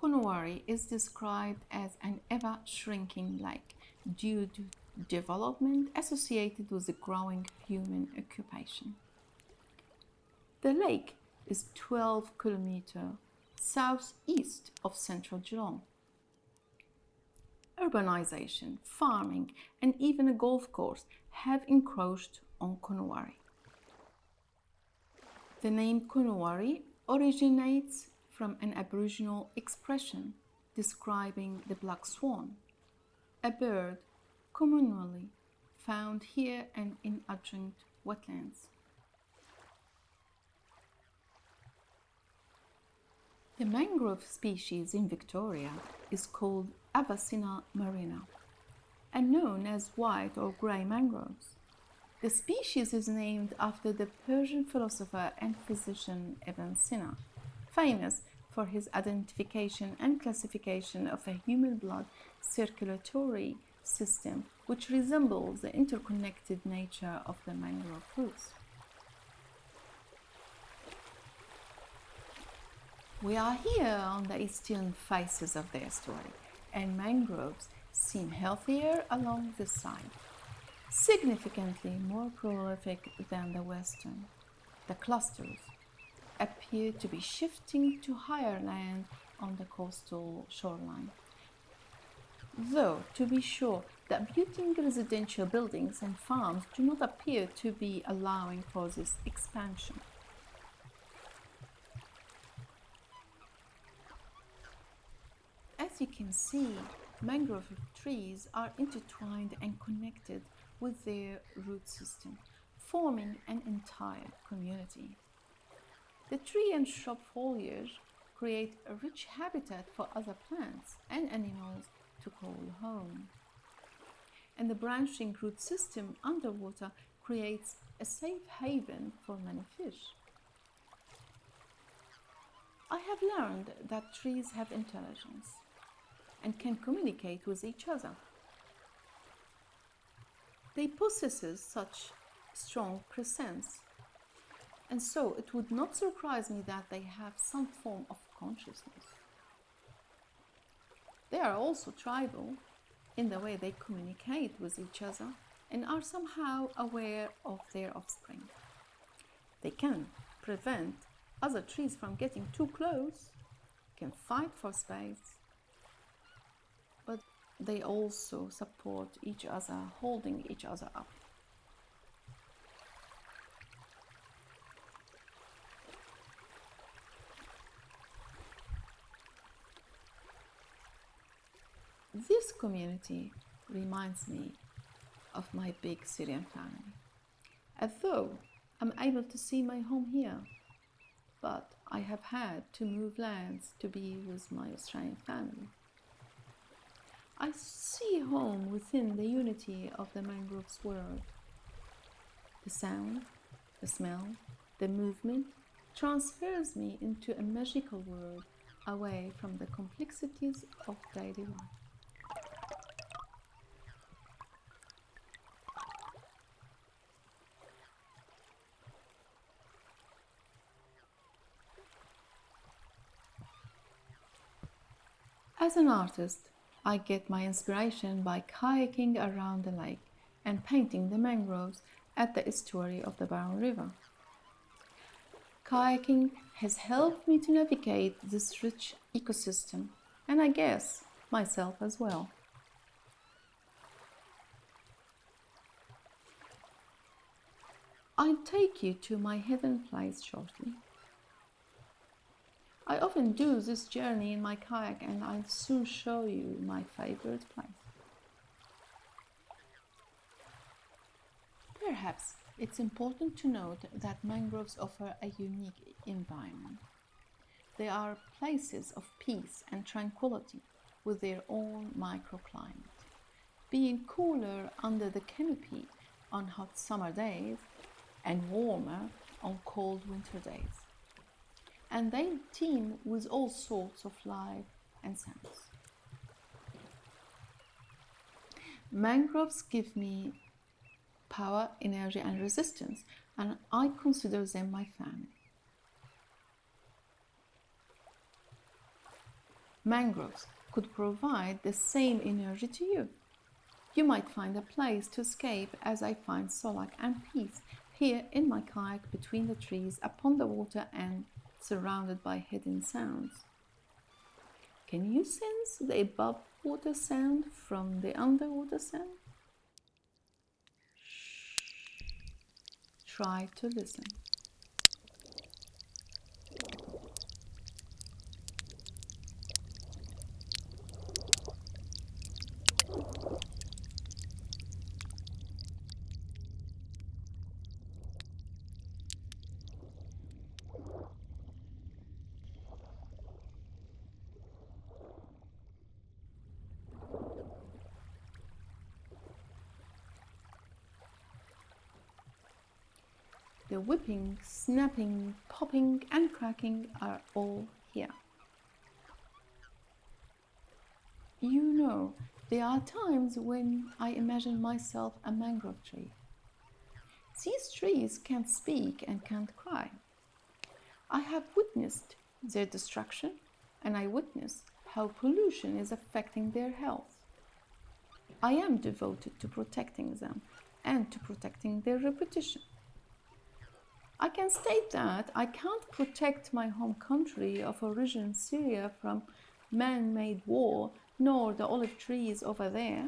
Konowari is described as an ever-shrinking lake due to development associated with the growing human occupation. The lake is 12 kilometers southeast of central Geelong. Urbanization, farming, and even a golf course have encroached on Konowari. The name Konowari originates from an Aboriginal expression describing the black swan, a bird commonly found here and in adjacent wetlands. The mangrove species in Victoria is called Avicenna marina and known as white or grey mangroves. The species is named after the Persian philosopher and physician Ibn Sina, famous for his identification and classification of a human blood circulatory system which resembles the interconnected nature of the mangrove roots. We are here on the eastern faces of the estuary, and mangroves seem healthier along this side, significantly more prolific than the western. The clusters appear to be shifting to higher land on the coastal shoreline. Though, to be sure, the abutting residential buildings and farms do not appear to be allowing for this expansion. As you can see, mangrove trees are intertwined and connected with their root system, forming an entire community. The tree and shrub foliage create a rich habitat for other plants and animals to call home. And the branching root system underwater creates a safe haven for many fish. I have learned that trees have intelligence and can communicate with each other. They possess such strong presence, and so it would not surprise me that they have some form of consciousness. They are also tribal in the way they communicate with each other and are somehow aware of their offspring. They can prevent other trees from getting too close, can fight for space, but they also support each other, holding each other up. This community reminds me of my big Syrian family. Although I'm able to see my home here, but I have had to move lands to be with my Australian family. I see home within the unity of the mangroves world. The sound, the smell, the movement transfers me into a magical world away from the complexities of daily life. As an artist, I get my inspiration by kayaking around the lake and painting the mangroves at the estuary of the Barwon River. Kayaking has helped me to navigate this rich ecosystem, and I guess myself as well. I'll take you to my hidden place shortly. I often do this journey in my kayak, and I'll soon show you my favorite place. Perhaps it's important to note that mangroves offer a unique environment. They are places of peace and tranquility with their own microclimate, being cooler under the canopy on hot summer days and warmer on cold winter days. And they teem with all sorts of life and sounds. Mangroves give me power, energy, and resistance, and I consider them my family. mangroves could provide the same energy to you. You might find a place to escape as I find solace and peace here in my kayak between the trees upon the water and surrounded by hidden sounds. Can you sense the above water sound from the underwater sound? Try to listen. The whipping, snapping, popping and cracking are all here. You know, there are times when I imagine myself a mangrove tree. These trees can't speak and can't cry. I have witnessed their destruction, and I witness how pollution is affecting their health. I am devoted to protecting them and to protecting their reputation. I can state that I can't protect my home country of origin, Syria, from man-made war, nor the olive trees over there,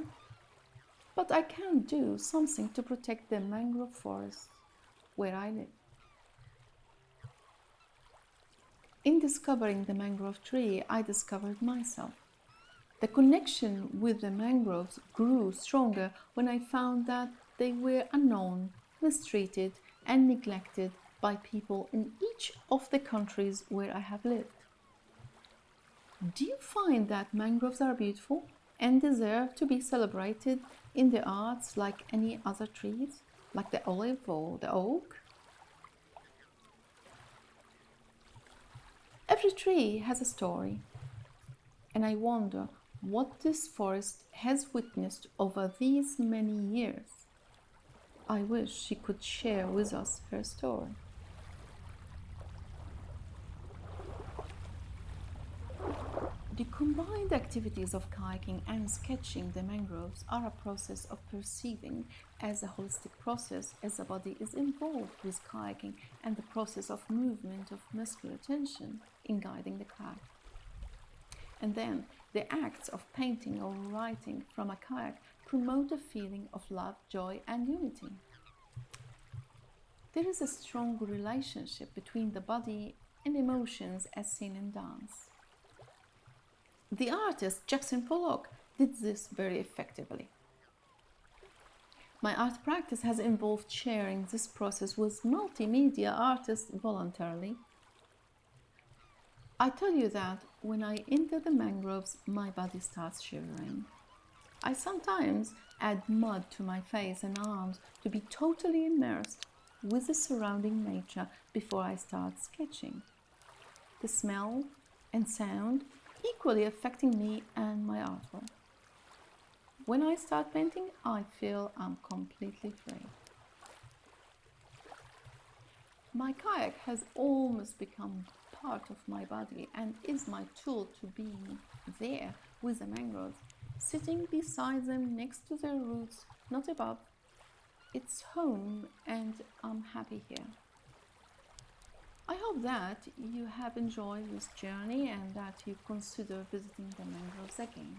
but I can do something to protect the mangrove forests where I live. In discovering the mangrove tree, I discovered myself. The connection with the mangroves grew stronger when I found that they were unknown, mistreated, and neglected by people in each of the countries where I have lived. Do you find that mangroves are beautiful and deserve to be celebrated in the arts like any other trees, like the olive or the oak? Every tree has a story, and I wonder what this forest has witnessed over these many years. I wish she could share with us her story. The combined activities of kayaking and sketching the mangroves are a process of perceiving as a holistic process, as the body is involved with kayaking and the process of movement of muscular tension in guiding the kayak. And then the acts of painting or writing from a kayak promote a feeling of love, joy, and unity. There is a strong relationship between the body and emotions as seen in dance. The artist Jackson Pollock did this very effectively. My art practice has involved sharing this process with multimedia artists voluntarily. I tell you that when I enter the mangroves, my body starts shivering. I sometimes add mud to my face and arms to be totally immersed with the surrounding nature before I start sketching. The smell and sound equally affecting me and my artwork. When I start painting, I feel I'm completely free. My kayak has almost become part of my body and is my tool to be there with the mangroves, sitting beside them next to their roots, not above. It's home and I'm happy here. I hope that you have enjoyed this journey and that you consider visiting the mangroves again.